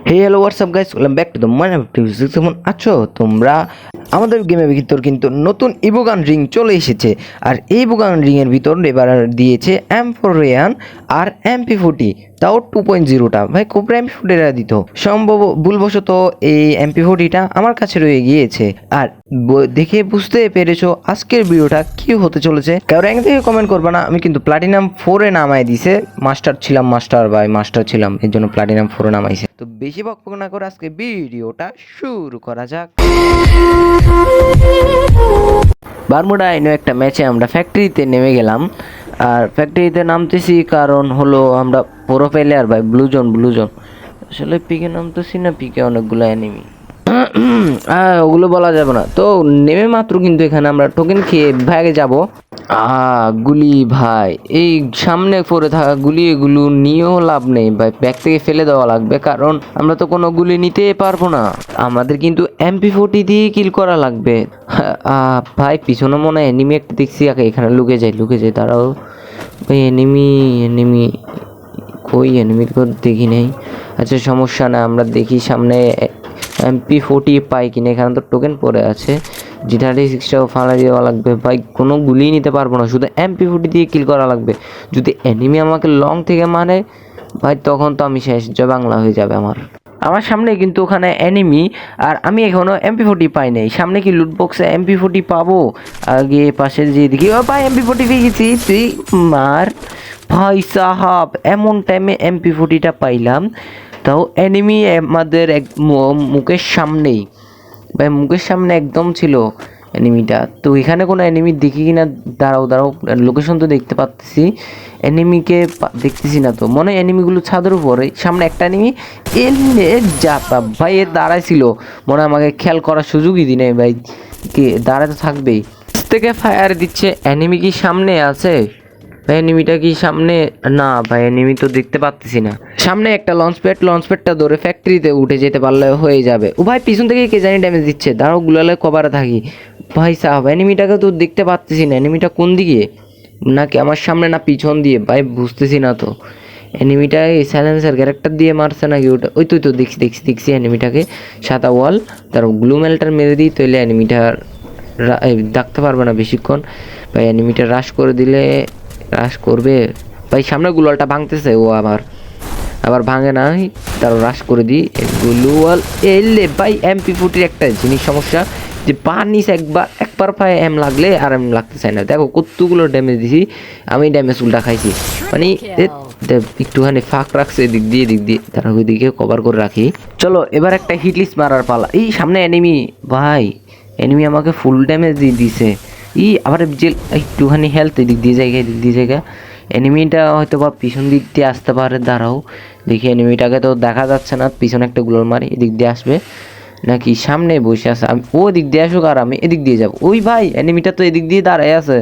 Hey hello what's up guys, welcome back to the Minecraft tutorial. কেমন আছো তোমরা? আমাদের গেমের ভিতর কিন্তু নতুন ইবোগান রিং চলে এসেছে। আর এই ইবোগান রিংয়ের ভিতর এবার দিয়েছে M4 আর MP40, তাও 2.0টা। ভাই কোবরা MP40টা দিত, সম্ভব ভুলবশত এই MP40টা আমার কাছে রয়ে গিয়েছে। আর দেখে বুঝতে পেরেছো আজকের ভিডিওটা কি হতে চলেছে। কেউ র্যাঙ্ক থেকে কমেন্ট করবে না, আমি কিন্তু প্লাটিনাম 4-এ নামাই দিছে। মাস্টার ছিলাম এর জন্য প্লাটিনাম 4-এ নামাইছে। তো বেশি বকবক না করে আজকে ভিডিওটা শুরু করা যাক। বারমুডা আইনো একটা ম্যাচে আমরা ফ্যাক্টরিতে নেমে গেলাম। আর ফ্যাক্টরিতে নামতেছি কারণ হলো আমরা প্রো প্লেয়ার ভাই, ব্লুজন আসলে পিকে নামতেছি না, পিকে অনেকগুলো এনিমি, ওগুলো বলা যাবে না। তো নেমে মাত্র কিন্তু এখানে আমরা টোকেন খেয়ে ব্যাগে যাব। গুলি ভাই, এই সামনে পড়ে থাকা গুলি এগুলো নিয়েও লাভ নেই ভাই, ব্যাগ থেকে ফেলে দেওয়া লাগবে, কারণ আমরা তো কোনো গুলি নিতে পারবো না। আমাদের কিন্তু MP40 দিয়ে কিল করা লাগবে। ভাই পিছনে মনে হয় এনিমি একটা দেখছি, এখানে লুকে যাই দাঁড়াও ভাই। এনিমি কই? এনিমির তো দেখি নেই। আচ্ছা সমস্যা না, আমরা দেখি সামনে MP40 পাই কিনা। এখানে তো টোকেন পড়ে আছে, G36টাও ফালা দেওয়া লাগবে ভাই। কোনো গুলি নিতে পারবো না, শুধু MP40 দিয়ে কিল করা লাগবে। যদি এনিমি আমাকে লং থেকে মানে ভাই, তখন তো আমি শেষ, জয় বাংলা হয়ে যাবে আমার সামনে কিন্তু ওখানে এনিমি। আর আমি এখনো MP40 পাই নাই। সামনে কি লুটবক্সে MP40 পাবো? আগে পাশে যে দিকে ভাই MP40 পেয়ে গেছি, তুই মার ভাই সাহাব। এমন টাইমে MP40টা পাইলাম, তাও এনিমি আমাদের মুখের সামনেই ভাই, মুখের সামনে একদম ছিল এনিমিটা। তো এখানে কোনো এনিমি দেখি কিনা, দাঁড়াও লোকেশন তো দেখতে পাচ্ছি, এনিমিকে দেখতেছি না। তো মনে হয় এনিমিগুলো ছাদের উপরে। সামনে একটা এনিমি এলে যাতা ভাই, এ দাঁড়াইছিল মনে হয়, আমাকে খেয়াল করার সুযোগই দিই নাই ভাই, কে দাঁড়াতে থাকবেই। থেকে ফায়ার দিচ্ছে। এনিমি কি সামনে আছে ভাই? এনিমিটা কি সামনে? না ভাই, এনিমি তো দেখতে পাচ্ছি না। সামনে একটা লঞ্চপ্যাডটা ধরে ফ্যাক্টরিতে উঠে যেতে পারলে হয়ে যাবে। ও ভাই পিছন থেকে কে জানি ড্যামেজ দিচ্ছে, দাঁড়াও গুলালে কভারে থাকি ভাই সাহেব। এনিমিটাকে তো দেখতে পাচ্ছি না, এনিমিটা কোন দিকে? নাকি আমার সামনে না পিছন দিয়ে ভাই, বুঝতেছি না তো। এনিমিটা এই সাইলেন্সার ক্যারেক্টার দিয়ে মারছে নাকি ওটা? ওই তো দেখছি এনিমিটাকে। সাদা ওয়াল, তার গ্লু মেলটার মেরে দিই, তাহলে এনিমিটার ডাকতে পারবে না বেশিক্ষণ ভাই। এনিমিটা রাশ করে দিলে রাশ করবে ভাই। সামনে গুলালটা ভাঙতেছে, ও আবার ভাঙে নাই, তার রাশ করে দিই গুলওয়াল। এলে ভাই MP40 একটা জিনিস সমস্যা, যে পানিস একবার পায়ে এম লাগলে আর এম লাগতে চায় না। দেখো কতগুলো ড্যামেজ দিছি আমি, ড্যামেজ উল্টা খাইছি। মানে একটুখানি ফাঁক রাখছে এদিক দিয়ে তারা ওইদিকে কভার করে রাখি। চলো এবার একটা হিটলিস্ট মারার পালা। এই সামনে এনিমি ভাই, এনিমি আমাকে ফুল ড্যামেজ দিয়ে দিছে। আবার যে একটুখানি হেলথ এদিক দিয়ে জায়গা এনিমিটা হয়তো বা পিছন দিক দিয়ে আসতে পারে। দাঁড়াও দেখি, এনিমিটাকে তো দেখা যাচ্ছে না, পিছনে একটা গুলোর মারি, এদিক দিয়ে আসবে নাকি সামনে বসে আছে? আমি ও দিক দিয়ে আসুক আর আমি এদিক দিয়ে যাবো। ওই ভাই এনিমিটা তো এদিক দিয়ে দাঁড়ায় আছে।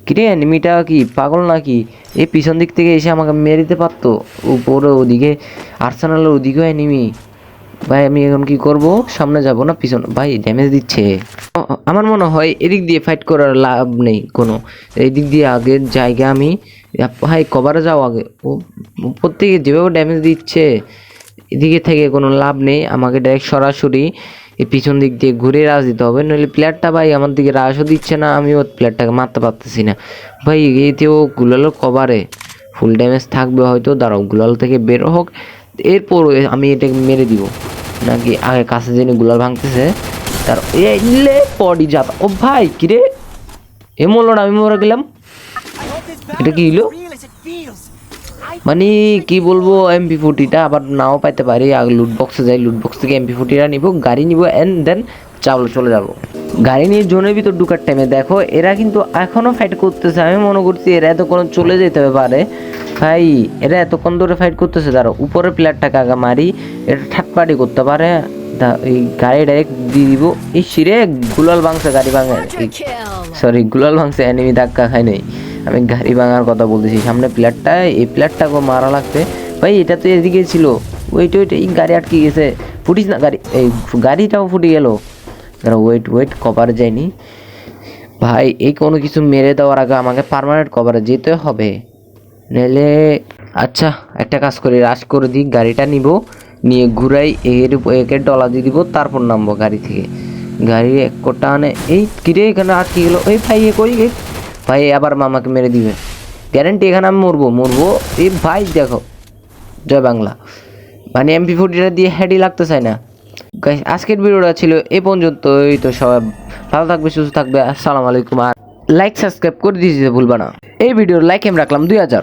কিরে এনিমিটা কি পাগল নাকি? এই পিছন দিক থেকে এসে আমাকে মেরে দিতে পারতো। উপরে ওদিকে আর্সেনালের ওদিকেও এনিমি ভাই। আমি এখন কি করব? সামনে যাব না পিছন? ভাই ড্যামেজ দিচ্ছে। আমার মনে হয় এদিক দিয়ে ফাইট করার লাভ নেই কোনো, এই দিক দিয়ে আগের জায়গা আমি ভাই কভারে যাও আগে। ও উপর থেকে যেভাবে ড্যামেজ দিচ্ছে, এদিকে থেকে কোনো লাভ নেই। আমাকে ডাইরেক্ট সরাসরি এই পিছন দিক দিয়ে ঘুরে রাশ দিতে হবে, নইলে প্লেয়ারটা ভাই আমার দিকে রাশও দিচ্ছে না, আমিও প্লেয়ারটাকে মারতে পারতেছি না ভাই। এতেও গুলালো কভারে ফুল ড্যামেজ থাকবে হয়তো। দাঁড়াও গুলাল থেকে বের হোক, এরপর আমি এটাকে মেরে দিব। নাকি আগে কাছে জেনে গুলাল ভাঙতেছে, তার এলে পডি যাতা। ও ভাই কিরে এ মরলো না, আমি মরে গেলাম। এটা কি হলো? মানে কি বলবো, MP40টা আবার নাও পাইতে পারি। আগে লুটবক্সে যাই, লুটবক্স থেকে MP40টা নিব, গাড়ি নিব, এন্ড দেন চলে যাব। গাড়ি নিয়ে জোনের ভিতর ঢুকার টাইমে দেখো এরা কিন্তু এখনো ফাইট করতেছে। আমি মনে করছি এরা এতক্ষণ চলে যেতে পারে ভাই, এরা এতক্ষণ ধরে ফাইট করতেছে। দাঁড়ো উপরের প্লেয়ারটাকে আগে মারি, এটা ঠাটপাটি করতে পারে। এই গাড়ি ডাইরেক্ট দিয়ে দিব। এই শিরে গুলাল ভাঙছে, গাড়ি ভাঙে, সরি গুলাল ভাঙছে, এনিমি ধাক্কা খায় নাই। আমি গাড়ি ভাঙার কথা বলতেছি। সামনে প্লেয়ারটা, এই প্লেয়ারটাকে মারা লাগবে ভাই। এটা তো এদিকে ছিল, ওয়েট এই গাড়ি আটকে গেছে। ফুটিস না গাড়ি, এই গাড়িটাও ফুটে গেল। ওয়েট কভার যায়নি ভাই। এই কোনো কিছু মেরে দেওয়ার আগে আমাকে পার্মানেন্ট কভারে যেতে হবে, নইলে আচ্ছা একটা কাজ করি, রাশ করে দিই, গাড়িটা নিব, নিয়ে ঘুরাই একে ডলা দিয়ে দিব, তারপর নামবো গাড়ি থেকে। গাড়ি এক কোটা আনে, এই কিরে এখানে আটকে গেলো, এই ভাই এ কই ভাই আবার মামাকে মেরে দিবে গ্যারেন্টি, এখানে আমি মরবো। এই ভাই দেখো, জয় বাংলা। মানে MP40টা দিয়ে হেডই লাগতে চায় না। আজকের ভিডিওটা ছিল এই পর্যন্তই। তো সবাই ভালো থাকবে, সুস্থ থাকবে, আসসালামু আলাইকুম। আর লাইক সাবস্ক্রাইব করে দিতে ভুলবা না। এই ভিডিওর লাইক আমি রাখলাম 2000।